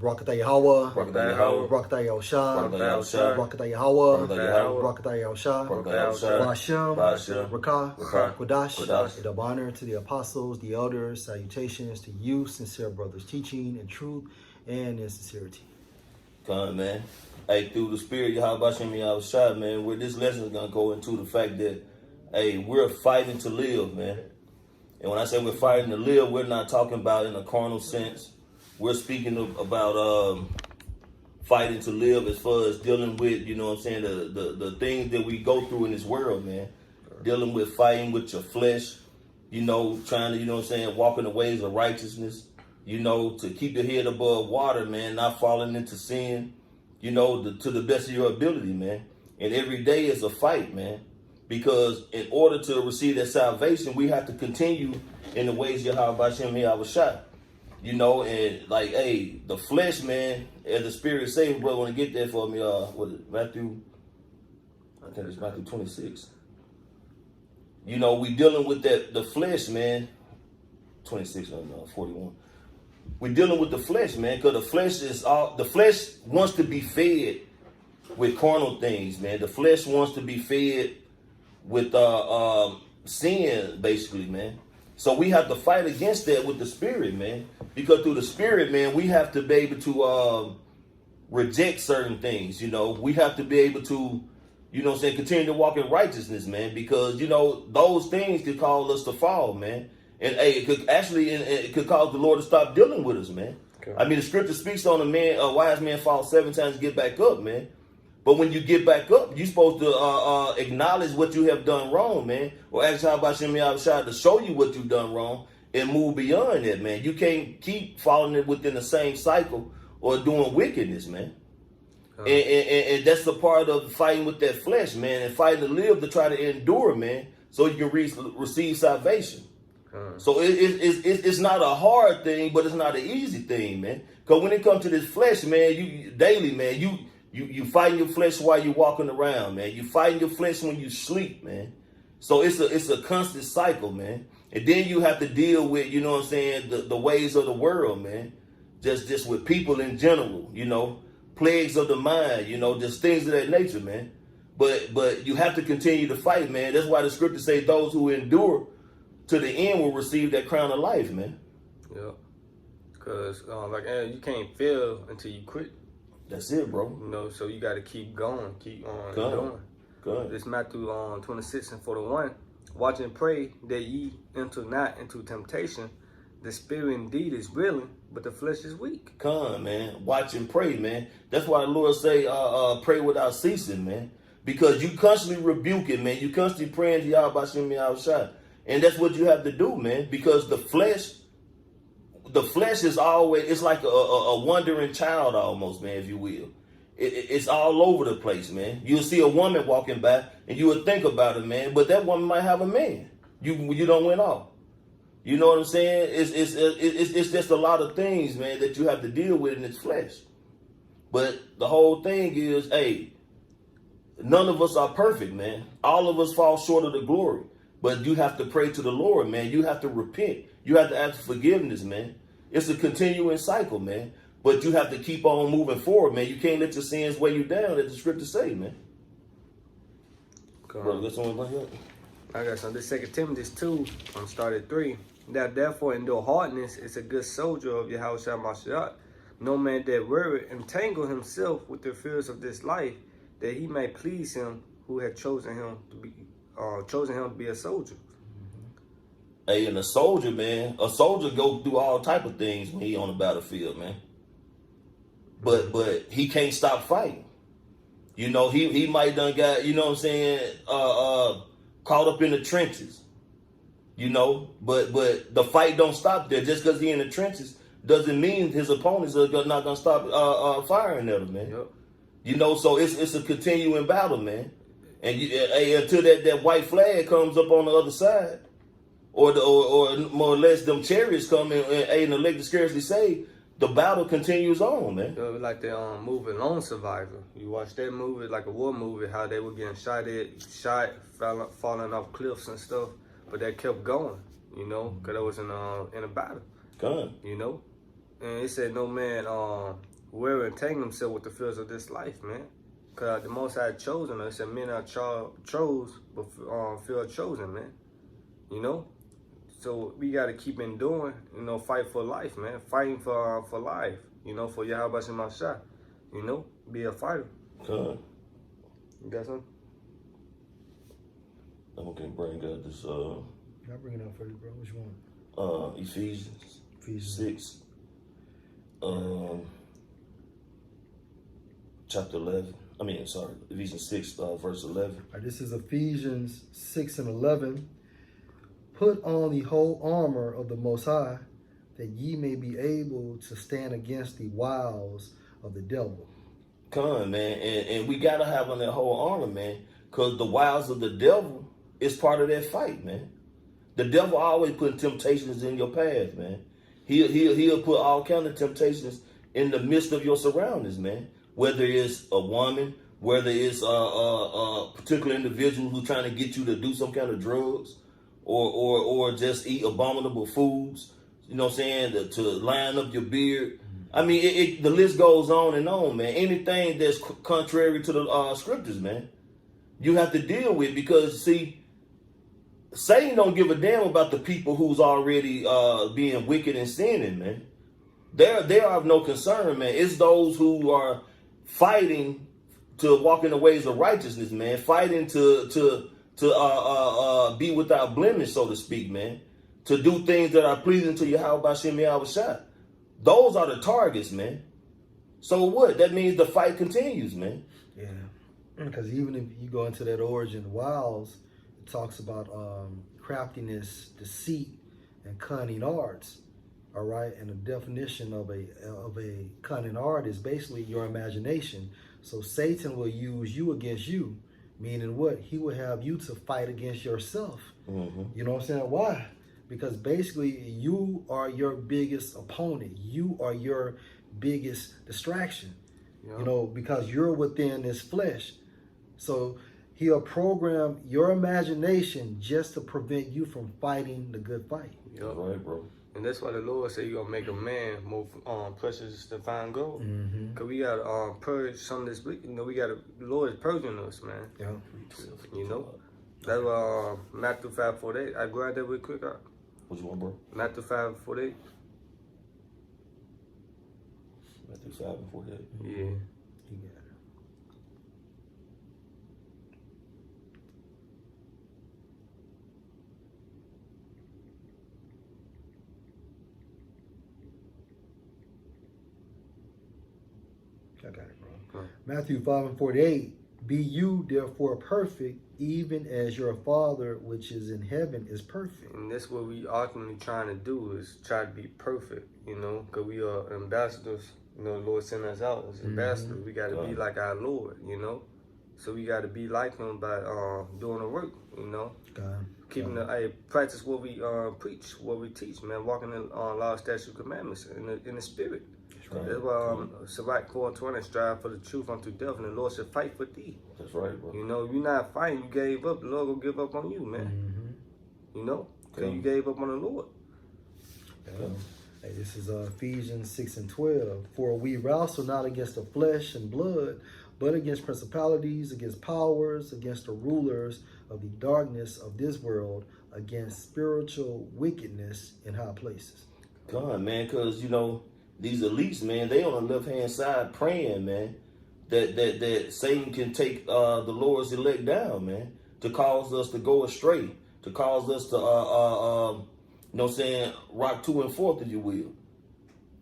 Barakatah Yahweh, Barakatah Yahweh, Barakatah Yahushua, Barakatah Yahushua, Barakatah Yahweh, Barakatah Yahweh, Barakatah Yahushua, Barakatah Yahushua, Ba'ashem, Ba'ashem, Rakah, Rakah, Kodash, Kodash. and double honor to the apostles, the elders, salutations to you, sincere brothers, teaching in truth and in sincerity. Come, man. Hey, through the spirit, Yahweh Yahushua, man, where this lesson is going to go into the fact that, hey, we're fighting to live, man. And when I say we're fighting to live, we're not talking about in a carnal sense. We're speaking about fighting to live as far as dealing with, you know what I'm saying, the things that we go through in this world, man. Dealing with fighting with your flesh, you know, trying to, you know what I'm saying, walk in the ways of righteousness, you know, to keep your head above water, man, not falling into sin, you know, to the best of your ability, man. And every day is a fight, man. Because in order to receive that salvation, we have to continue in the ways Yahweh Hashem Yahushua. You know, and like, hey, the flesh, man, as the spirit saved, brother, want to get there for me, what is it, Matthew, I think it's Matthew 26. You know, we dealing with the flesh, man. 26, 41. We dealing with the flesh, man, because the flesh wants to be fed with carnal things, man. The flesh wants to be fed with sin, basically, man. So we have to fight against that with the spirit, man. Because through the spirit, man, we have to be able to reject certain things, you know. We have to be able to, you know what I'm saying, continue to walk in righteousness, man. Because, you know, those things could cause us to fall, man. And hey, it could cause the Lord to stop dealing with us, man. Okay. I mean, the scripture speaks on a wise man falls 7 times and get back up, man. But when you get back up, you're supposed to acknowledge what you have done wrong, man. Or ask Hashem Yahushua to show you what you've done wrong and move beyond that, man. You can't keep falling within the same cycle or doing wickedness, man. And that's the part of fighting with that flesh, man, and fighting to live to try to endure, man, so you can receive salvation. So it's not a hard thing, but it's not an easy thing, man. Because when it comes to this flesh, man, you daily, man, you fighting your flesh while you're walking around, man. You fighting your flesh when you sleep, man. So it's a constant cycle, man. And then you have to deal with, you know what I'm saying, the ways of the world, man. Just with people in general, you know, plagues of the mind, you know, just things of that nature, man. But you have to continue to fight, man. That's why the scriptures say those who endure to the end will receive that crown of life, man. Yeah. Because you can't fail until you quit. That's it, bro. You know, so you got to keep going, keep on going. Good. This Matthew 26 and 41. Watch and pray that ye enter not into temptation. The spirit indeed is willing, but the flesh is weak. Come, man. Watch and pray, man. That's why the Lord say, pray without ceasing, man. Because you constantly rebuke it, man. You constantly praying to Yahweh Hashem Yahushua. And that's what you have to do, man. Because the flesh is always, it's like a wandering child almost, man, if you will. It's all over the place, man. You'll see a woman walking by and you would think about it, man, but that woman might have a man. You don't went off. You know what I'm saying? It's just a lot of things, man, that you have to deal with in this flesh. But the whole thing is, hey, none of us are perfect, man. All of us fall short of the glory. But you have to pray to the Lord, man. You have to repent. You have to ask for forgiveness, man. It's a continuing cycle, man. But you have to keep on moving forward, man. You can't let your sins weigh you down, as the scriptures say, man. Bro, got someone like that? I got some. This 2 Timothy 2, start at 3. That therefore endure hardness is a good soldier of Yahushua Mashiach. No man that worry entangle himself with the fears of this life, that he may please him who had chosen him to be a soldier. Hey, and a soldier, man, go through all type of things when he on the battlefield, man. But he can't stop fighting. You know, he might done got, you know what I'm saying, caught up in the trenches. You know, but the fight don't stop there. Just because he in the trenches doesn't mean his opponents are not gonna stop firing at him, man. Yep. You know, so it's a continuing battle, man. And until that white flag comes up on the other side, or more or less them chariots come in and the elect scarcely say, the battle continues on, man. Like the movie Lone Survivor. You watch that movie, like a war movie, how they were getting shot, falling off cliffs and stuff, but they kept going, you know, because they was in a battle. Gun. You know, and it said no man whoever entangle himself with the fears of this life, man. Because the Most High chosen us, and men are chose, but few are chosen, man. You know? So we got to keep enduring, you know, fight for life, man. Fighting for life, you know, for Yahweh Shem Mashiach. You know, be a fighter. Okay. You got something? I'm gonna bring out this I'll bring it up for you, bro. Which one? Ephesians Ephesians 6, chapter 11. Ephesians 6, verse 11. All right, this is Ephesians 6 and 11. Put on the whole armor of the Most High, that ye may be able to stand against the wiles of the devil. Come on, man. And we got to have on that whole armor, man, because the wiles of the devil is part of that fight, man. The devil always put temptations in your path, man. He'll put all kind of temptations in the midst of your surroundings, man. Whether it's a woman, whether it's a particular individual who's trying to get you to do some kind of drugs, or just eat abominable foods, you know what I'm saying, to line up your beard. I mean, the list goes on, man. Anything that's contrary to the scriptures, man, you have to deal with, because, see, Satan don't give a damn about the people who's already being wicked and sinning, man. They have no concern, man. It's those who are fighting to walk in the ways of righteousness, man. Fighting to be without blemish, so to speak, man. To do things that are pleasing to Yahweh Shem Yahushua. Those are the targets, man. So what? That means the fight continues, man. Yeah. Because even if you go into that origin wiles, it talks about craftiness, deceit, and cunning arts. All right, and the definition of a cunning art is basically your imagination. So Satan will use you against you, meaning what? He will have you to fight against yourself. Mm-hmm. You know what I'm saying? Why? Because basically you are your biggest opponent. You are your biggest distraction. Yeah. You know, because you're within this flesh. So he'll program your imagination just to prevent you from fighting the good fight. Yeah, right, bro. And that's why the Lord said you're going to make a man more precious than fine gold. Mm-hmm. Because we got to purge some of this, you know, the Lord is purging us, man. Yeah. You know? That's why Matthew 5:48. I grab that real quick. Which one, bro? Matthew 5:48. Matthew 5:48. Yeah. You got it. I got it, bro. Huh. Matthew 5:48. Be you therefore perfect, even as your Father which is in heaven is perfect. And that's what we ultimately trying to do, is try to be perfect, you know, because we are ambassadors. You know, the Lord sent us out as ambassadors. We got to be like our Lord, you know. So we got to be like Him by doing the work, you know. God. Keeping practice what we preach, what we teach, man. Walking in law, statutes, commandments in the spirit. Right. That's why Sirach 4:20, strive for the truth unto death, and the Lord shall fight for thee. That's right, bro. You know, if you're not fighting, you gave up, the Lord will give up on you, man. Mm-hmm. You know, because you gave up on the Lord. Yeah. Hey, this is Ephesians 6:12. For we wrestle not against the flesh and blood, but against principalities, against powers, against the rulers of the darkness of this world, against spiritual wickedness in high places. Come on, man, because, you know, these elites, man, they on the left-hand side praying, man, that Satan can take the Lord's elect down, man, to cause us to go astray, to cause us to, you know what I'm saying, rock to and forth, if you will.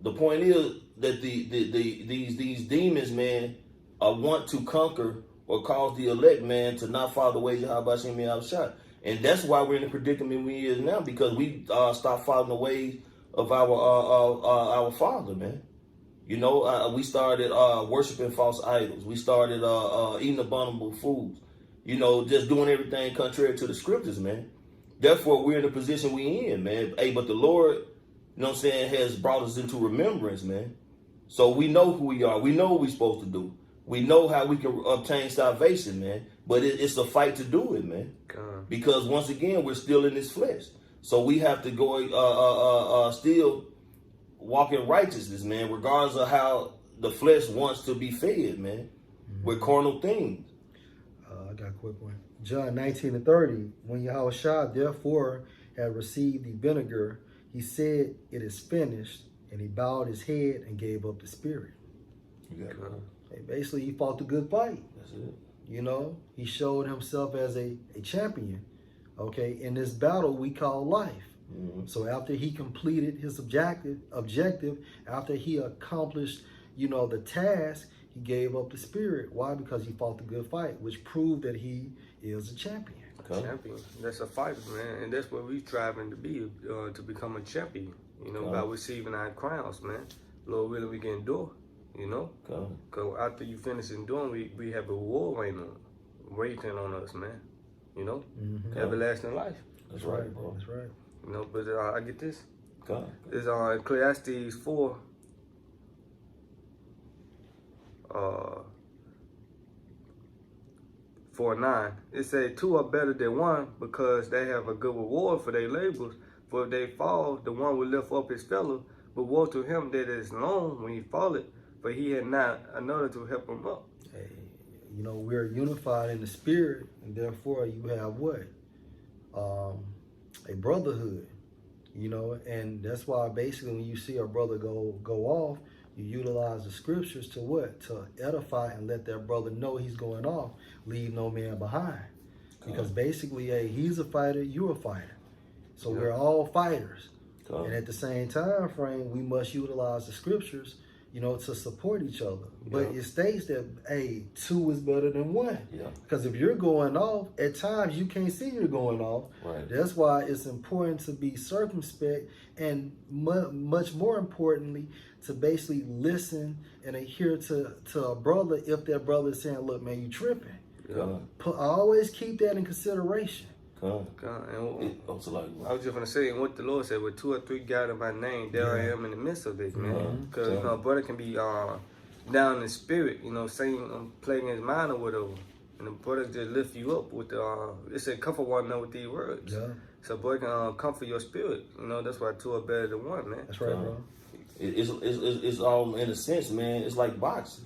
The point is that these demons, man, want to conquer or cause the elect, man, to not follow the ways of Yahweh Shem Yahushua. And that's why we're in the predicament we is now, because we stopped following the ways of our Father, man. You know, we started worshiping false idols. We started eating abominable foods. You know, just doing everything contrary to the scriptures, man. Therefore, we're in the position we in, man. Hey, but the Lord, you know what I'm saying, has brought us into remembrance, man. So we know who we are. We know what we're supposed to do. We know how we can obtain salvation, man. But it's a fight to do it, man. Because once again, we're still in this flesh. So we have to go still walk in righteousness, man, regardless of how the flesh wants to be fed, man, with carnal things. I got a quick one. John 19:30. When Yahushua therefore had received the vinegar, he said, "It is finished," and he bowed his head and gave up the spirit. You got it. Hey, basically, he fought the good fight. That's it. You know, he showed himself as a champion. Okay, in this battle we call life. Mm-hmm. So after he completed his objective, after he accomplished, the task, he gave up the spirit. Why? Because he fought the good fight, which proved that he is a champion. Okay. Champion. That's a fighter, man, and that's what we striving to be, to become a champion. By receiving our crowns, man. Lord willing, we can endure. Okay. Because after you finish enduring, we have a reward waiting on us, man. Mm-hmm. Everlasting life. That's right, bro. That's right. But I get this. Okay. It's Ecclesiastes 4. 4:9. It says 2 are better than 1 because they have a good reward for their labors. For if they fall, the one will lift up his fellow. But woe to him that is alone when he falleth, for he had not another to help him up. Hey, we're unified in the spirit, and therefore you have what? A brotherhood. And that's why basically when you see a brother go off, you utilize the scriptures to what? To edify and let that brother know he's going off. Leave no man behind. Because basically, hey, he's a fighter, you're a fighter. So we're all fighters. And at the same time frame, we must utilize the scriptures, to support each other. But it states that, hey, 2 is better than 1. Yeah. Because if you're going off, at times you can't see you're going off. Right. That's why it's important to be circumspect, and much more importantly, to basically listen and adhere to a brother if that brother is saying, "Look, man, you tripping." Okay. Always keep that in consideration. Okay. And I was just going to say, and what the Lord said, with 2 or 3 gathered in my name, there I am in the midst of it, man. Because a brother can be down in spirit, saying, playing his mind or whatever. And the brother just lift you up with it said, comfort one another with these words. Yeah. So brother can comfort your spirit. That's why 2 are better than 1, man. That's right, bro. It's all in a sense, man. It's like boxing.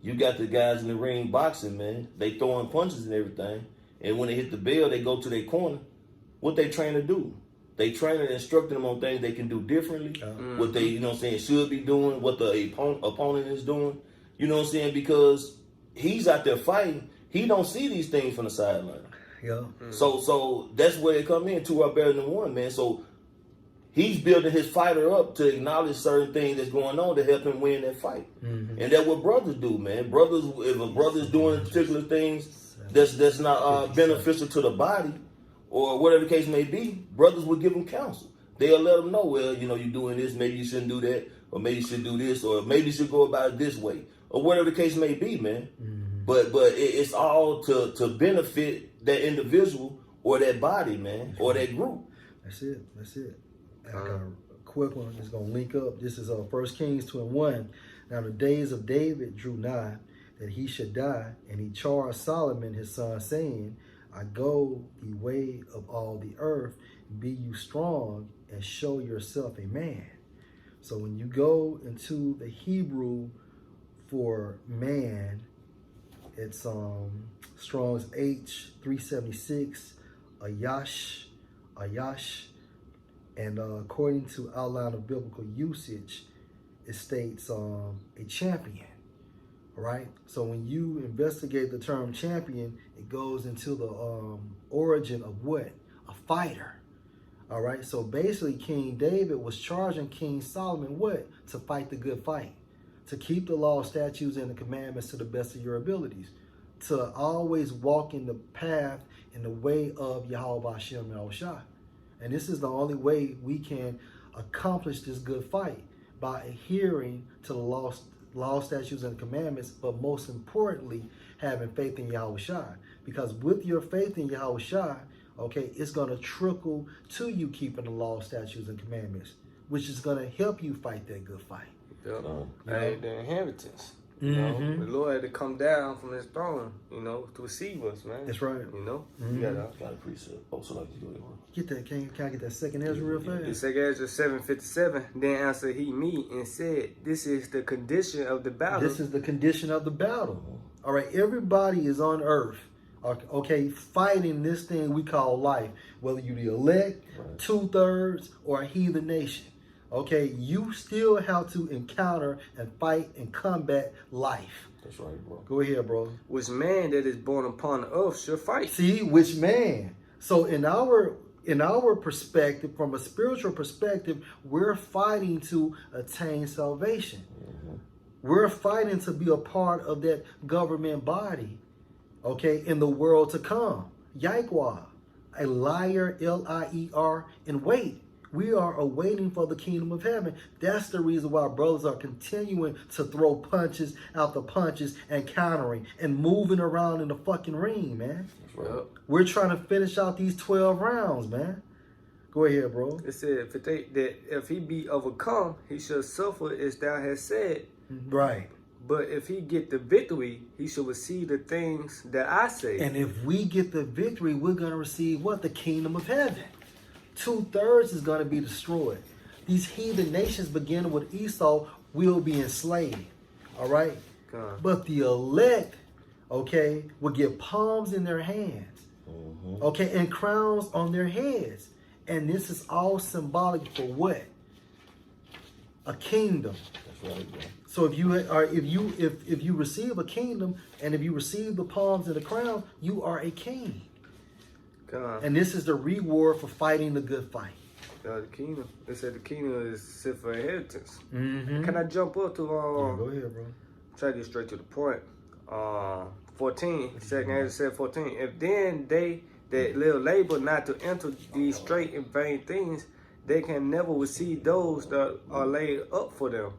You got the guys in the ring boxing, man. They throwing punches and everything. And when they hit the bell, they go to their corner. What they train to do? They train and instructing them on things they can do differently. What they, should be doing. What the opponent is doing. Because he's out there fighting. He don't see these things from the sideline. Yeah. So that's where they come in. 2 are better than 1, man. So he's building his fighter up to acknowledge certain things that's going on to help him win that fight. And that's what brothers do, man. Brothers, if a brother's doing particular things that's not beneficial to the body, or whatever the case may be, brothers will give them counsel. They'll let them know, well, you're doing this, maybe you shouldn't do that, or maybe you should do this, or maybe you should go about it this way, or whatever the case may be, man. But it's all to benefit that individual or that body, man, or that group. That's it. I got a quick one. It's going to link up. This is 1 Kings 2:1. Now the days of David drew nigh that he should die, and he charged Solomon his son, saying, I go the way of all the earth, be you strong, and show yourself a man. So when you go into the Hebrew for man, it's Strong's H376, Ayash, and according to Outline of Biblical Usage, it states a champion. Right? So when you investigate the term champion, it goes into the origin of what? A fighter. All right? So basically, King David was charging King Solomon what? To fight the good fight. To keep the law, statutes, and the commandments to the best of your abilities. To always walk in the path, in the way of Yahweh Hashem Yahushua. And this is the only way we can accomplish this good fight, by adhering to the law, statutes, and commandments, but most importantly, having faith in Yahushua. Because with your faith in Yahushua, okay, it's going to trickle to you keeping the law, statutes, and commandments, which is going to help you fight that good fight. The inheritance. You know, Mhm. the Lord had to come down from his throne, you know, to receive us, man. That's right. You know, Mhm. you gotta Got a precept. Oh, so like you go ahead, bro. Get that. Can I get that second Ezra real The fast? second Ezra 7:57. Then answered he me and said, "This is the condition of the battle." This is the condition of the battle. All right, everybody is on earth, okay, fighting this thing we call life. Whether you the elect, Right. 2/3, or a heathen nation, okay, you still have to encounter and fight and combat life. That's right, bro. Go ahead, bro. Which man that is born upon the earth shall fight. See, which man? So in our perspective, from a spiritual perspective, we're fighting to attain salvation. We're fighting to be a part of that government body, okay, in the world to come. Yahweh, a liar, L-I-E-R, and wait. We are awaiting for the kingdom of heaven. That's the reason why brothers are continuing to throw punches after punches and countering and moving around in the fucking ring, man. That's right. Yup. We're trying to finish out these 12 rounds, man. Go ahead, bro. It said, that if he be overcome, he shall suffer as thou hast said. Right. But if he get the victory, he shall receive the things that I say. And if we get the victory, we're going to receive what? The kingdom of heaven. 2/3 is going to be destroyed. These heathen nations, beginning with Esau, will be enslaved. All right? God. But the elect, okay, will get palms in their hands, okay, and crowns on their heads. And this is all symbolic for what? A kingdom. That's right, bro. So if you receive a kingdom, and if you receive the palms and the crown, you are a king. God. And this is the reward for fighting the good fight. The kingdom. They said the kingdom is set for inheritance. Mm-hmm. Can I jump up to Go ahead, bro. try to get straight to the point? 14. Second Ezra said 14. If then they that live labor not to enter these straight and vain things, they can never receive those that are laid up for them.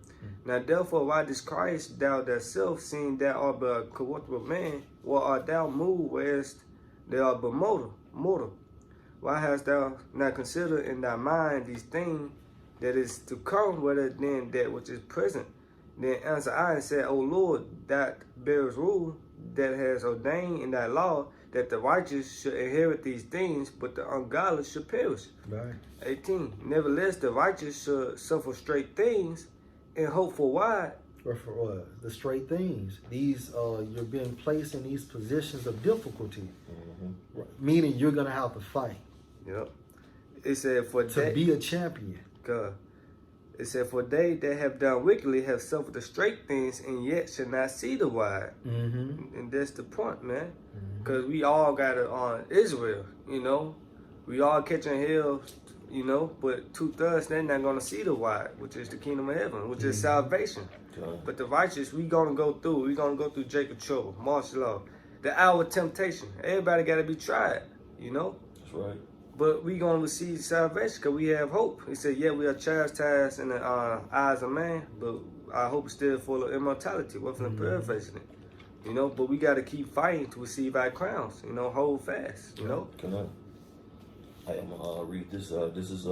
Now therefore, why does Christ thou thyself, seeing thou art but a corruptible man, why art thou moved whereas thou art but mortal? Why hast thou not considered in thy mind these things that is to come, rather than that which is present? Then answered I and said, O Lord, that bears rule, that has ordained in thy law that the righteous should inherit these things, but the ungodly should perish. Right. 18. Nevertheless, the righteous should suffer straight things and hope for wide. Or for what? The straight things. These you're being placed in these positions of difficulty, meaning you're gonna have to fight Yep. It said, for to they, be a champion. God. It said, for they that have done wickedly have suffered the straight things, and yet shall not see the wide. Mm-hmm. And that's the point, man. Because we all got it on Israel, you know. We all catching hell, you know, but 2/3, they're not going to see the wide, which is the kingdom of heaven, which is salvation. Okay. But the righteous, we going to go through. We going to go through Jacob's trouble, martial law, the hour of temptation. Everybody got to be tried, you know. That's right. But we going to receive salvation because we have hope. He said, yeah, we are chastised in the eyes of man, but our hope is still full of immortality. What from paraphrasing it? You know, but we got to keep fighting to receive our crowns. You know, hold fast. You know. Can I am gonna read this. This is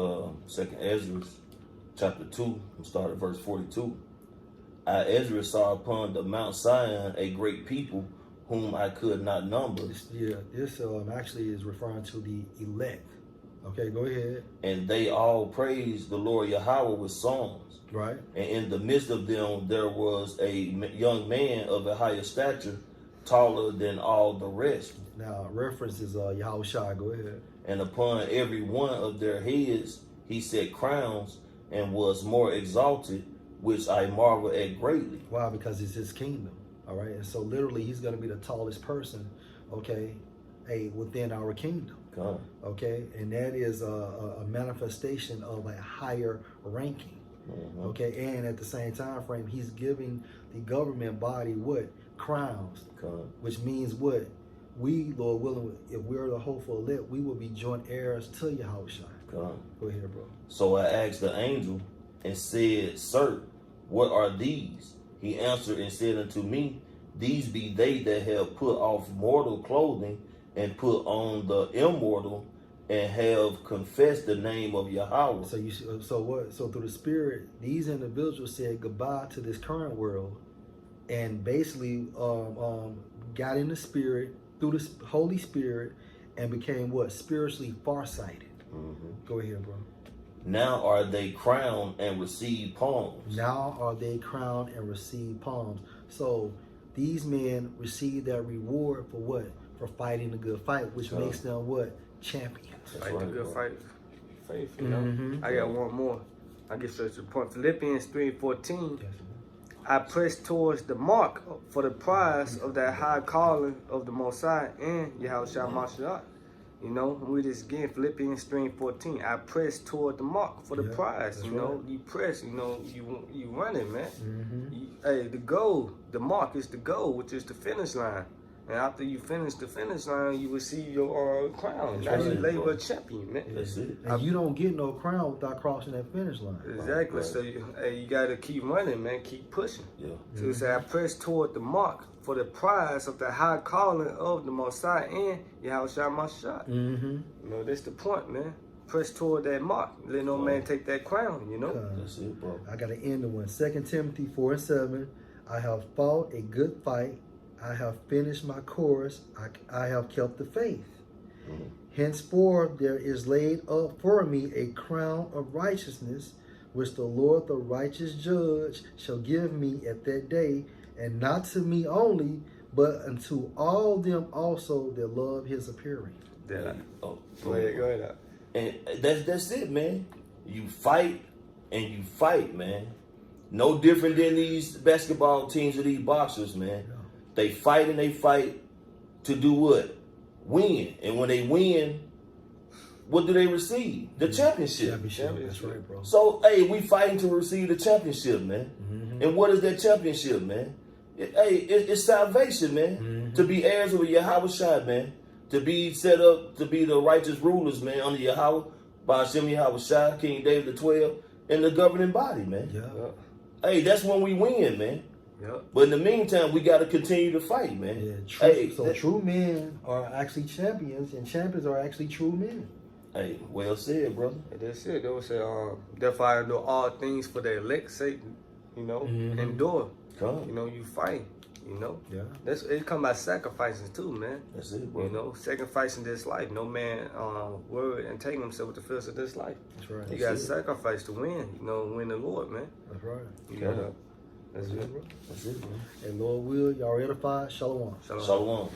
Second Ezra, chapter 2, and start at verse 42. I Ezra saw upon the Mount Zion a great people, whom I could not number, This actually is referring to the elect. Okay, go ahead. and they all praised the Lord Yahweh with songs. Right. And in the midst of them there was a young man of a higher stature, taller than all the rest. Now, reference is Yahushua. Go ahead. And upon every one of their heads he set crowns, and was more exalted, which I marvel at greatly. Why? Because it's his kingdom. All right. And so literally he's going to be the tallest person, okay, within our kingdom. God. Okay. And that is a manifestation of a higher ranking. Okay. And at the same time frame, he's giving the government body what? Crowns. God. Which means what? We, Lord willing, if we're the hopeful elect, we will be joint heirs to Yahushua. God. Go ahead, bro. So I asked the angel and said, Sir, what are these? He answered and said unto me, These be they that have put off mortal clothing and put on the immortal, and have confessed the name of Yahweh. So what? So through the Spirit, these individuals said goodbye to this current world, and basically got in the spirit through the Holy Spirit and became what? Spiritually farsighted. Go ahead, bro. Now are they crowned and receive palms. Now are they crowned and receive palms. So these men receive their reward for what? For fighting the good fight, which makes them what? Champions. Fight the good fight. Faith, you Mhm. know. I got one more. I get straight to the point. Philippians 3:14. Yes, I press towards the mark for the prize of that high calling of the Most High and Yahushua Mashiach. You know, we just again Philippians 3:14. I press toward the mark for the Yeah, prize. that's You know, right. you press. You know, you run it, man. Mhm. Hey, the goal, the mark is the goal, which is the finish line. And after you finish the finish line, you receive your crown. That's Now you right. label a champion, man. That's it. And you don't get no crown without crossing that finish line. Exactly. Right. So you gotta keep running, man. Keep pushing. Yeah. So it say, I press toward the mark for the prize of the high calling of the Most High and Yahushua Mashiach. Mm-hmm. You know, that's the point, man. Press toward that mark. Let no man take that crown, you know? That's it, bro. I got to end the one. 2 Timothy 4:7. I have fought a good fight. I have finished my course. I have kept the faith. Henceforth there is laid up for me a crown of righteousness, which the Lord the righteous judge shall give me at that day, and not to me only, but unto all them also that love his appearing. Yeah. Oh, Go ahead. And that's it, man. You fight and you fight, man. No different than these basketball teams or these boxers, man. They fight and they fight to do what? Win. And when they win, what do they receive? The championship. Championship. That's right, bro. So, hey, we fighting to receive the championship, man. And what is that championship, man? It's salvation, man. To be heirs of Yahweh Shai, man. To be set up to be the righteous rulers, man, under Yahweh, by Hashem Yahweh Shai, King David the 12, and the governing body, man. Yeah. Hey, that's when we win, man. Yep. But in the meantime, we got to continue to fight, man. Yeah, true. Hey, So true men are actually champions, and champions are actually true men. hey, well said, brother. And that's it. They will say, therefore I know all things for the elect sake, you know, endure. Come. You know, you fight, you know. Yeah. It come by sacrificing too, man. That's it, bro. You know, sacrificing this life. No man worry and take himself with the fears of this life. That's right. You got to it. sacrifice to win, you know, win the Lord, man. That's right. You gotta. That's it. That's it, bro. And Lord will, y'all edified. Shalom. Shalom. Shalom.